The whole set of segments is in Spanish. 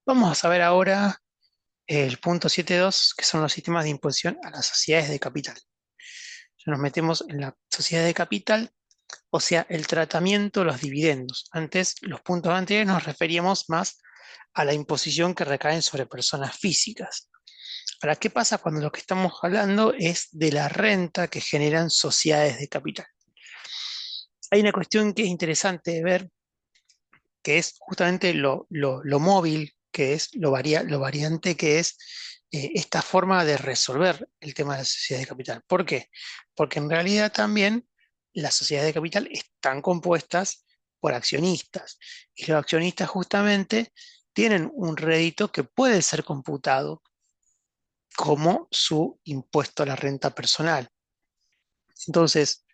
Vamos a saber ahora el punto 7.2, que son los sistemas de imposición a las sociedades de capital. Ya nos metemos en la sociedad de capital, o sea, el tratamiento, los dividendos. Antes, los puntos anteriores nos referíamos más a la imposición que recaen sobre personas físicas. Ahora, ¿qué pasa cuando lo que estamos hablando es de la renta que generan sociedades de capital? Hay una cuestión que es interesante de ver, que es justamente lo móvil, que es lo variante que es esta forma de resolver el tema de la sociedad de capital. ¿Por qué? Porque en realidad también las sociedades de capital están compuestas por accionistas y los accionistas justamente tienen un rédito que puede ser computado como su impuesto a la renta personal. Entonces,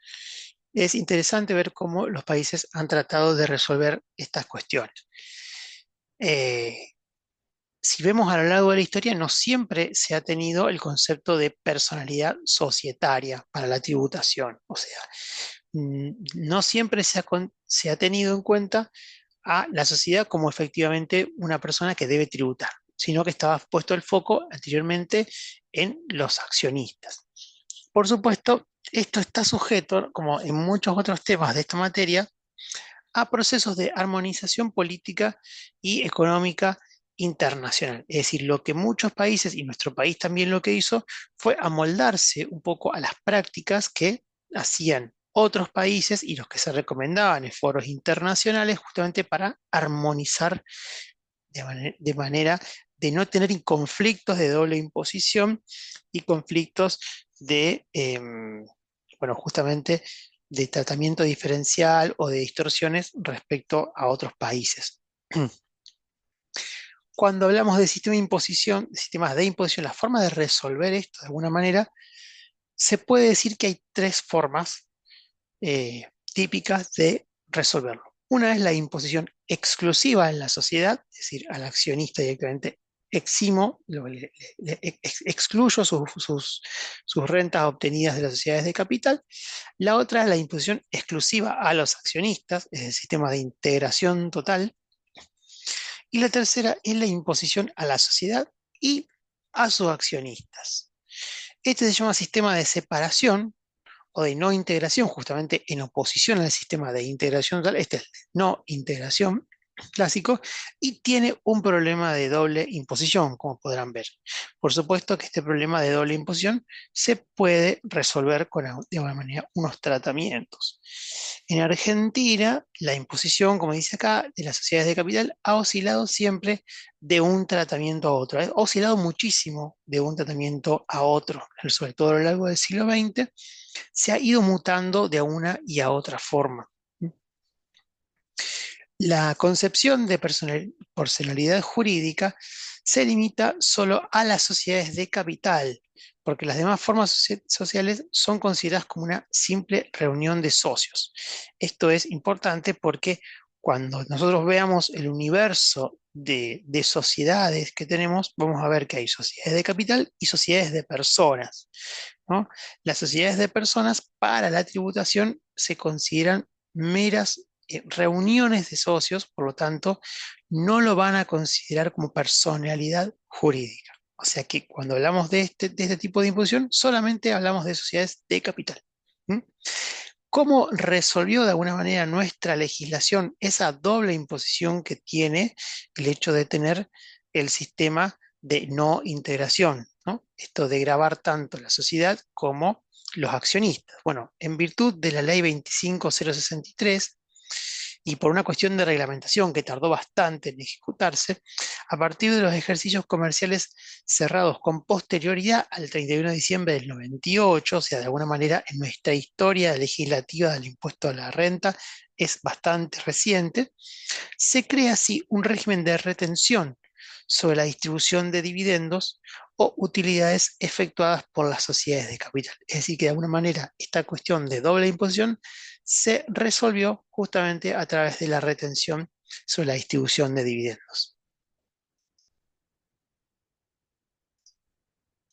es interesante ver cómo los países han tratado de resolver estas cuestiones. Eh, si vemos a lo largo de la historia, no siempre se ha tenido el concepto de personalidad societaria para la tributación. O sea, no siempre se ha tenido en cuenta a la sociedad como efectivamente una persona que debe tributar, sino que estaba puesto el foco anteriormente en los accionistas. Por supuesto, esto está sujeto, como en muchos otros temas de esta materia, a procesos de armonización política y económica internacional. Es decir, lo que muchos países, y nuestro país también lo que hizo, fue amoldarse un poco a las prácticas que hacían otros países y los que se recomendaban en foros internacionales justamente para armonizar de manera de no tener conflictos de doble imposición y conflictos de, bueno, justamente de tratamiento diferencial o de distorsiones respecto a otros países. Cuando hablamos de sistema de imposición, de sistemas de imposición, la forma de resolver esto de alguna manera, se puede decir que hay tres formas típicas de resolverlo. Una es la imposición exclusiva en la sociedad, es decir, al accionista directamente eximo, excluyo sus rentas obtenidas de las sociedades de capital. La otra es la imposición exclusiva a los accionistas, es el sistema de integración total. Y la tercera es la imposición a la sociedad y a sus accionistas. Este se llama sistema de separación o de no integración, justamente en oposición al sistema de integración total. Este es el de no integración clásico y tiene un problema de doble imposición, como podrán ver. Por supuesto que este problema de doble imposición se puede resolver con de alguna manera unos tratamientos. En Argentina, la imposición, como dice acá, de las sociedades de capital ha oscilado siempre de un tratamiento a otro. Ha oscilado muchísimo de un tratamiento a otro, sobre todo a lo largo del siglo XX, se ha ido mutando de una y a otra forma. La concepción de personalidad jurídica se limita solo a las sociedades de capital, porque las demás formas sociales son consideradas como una simple reunión de socios. Esto es importante porque cuando nosotros veamos el universo de sociedades que tenemos, vamos a ver que hay sociedades de capital y sociedades de personas, ¿no? Las sociedades de personas para la tributación se consideran meras reuniones de socios, por lo tanto, no lo van a considerar como personalidad jurídica. O sea que cuando hablamos de este tipo de imposición, solamente hablamos de sociedades de capital. ¿Mm? ¿Cómo resolvió de alguna manera nuestra legislación esa doble imposición que tiene el hecho de tener el sistema de no integración, ¿no? Esto de grabar tanto la sociedad como los accionistas. Bueno, en virtud de la ley 25063 y por una cuestión de reglamentación que tardó bastante en ejecutarse, a partir de los ejercicios comerciales cerrados con posterioridad al 31 de diciembre del 98, o sea, de alguna manera en nuestra historia legislativa del impuesto a la renta es bastante reciente, se crea así un régimen de retención sobre la distribución de dividendos o utilidades efectuadas por las sociedades de capital. Es decir, que de alguna manera esta cuestión de doble imposición se resolvió justamente a través de la retención sobre la distribución de dividendos.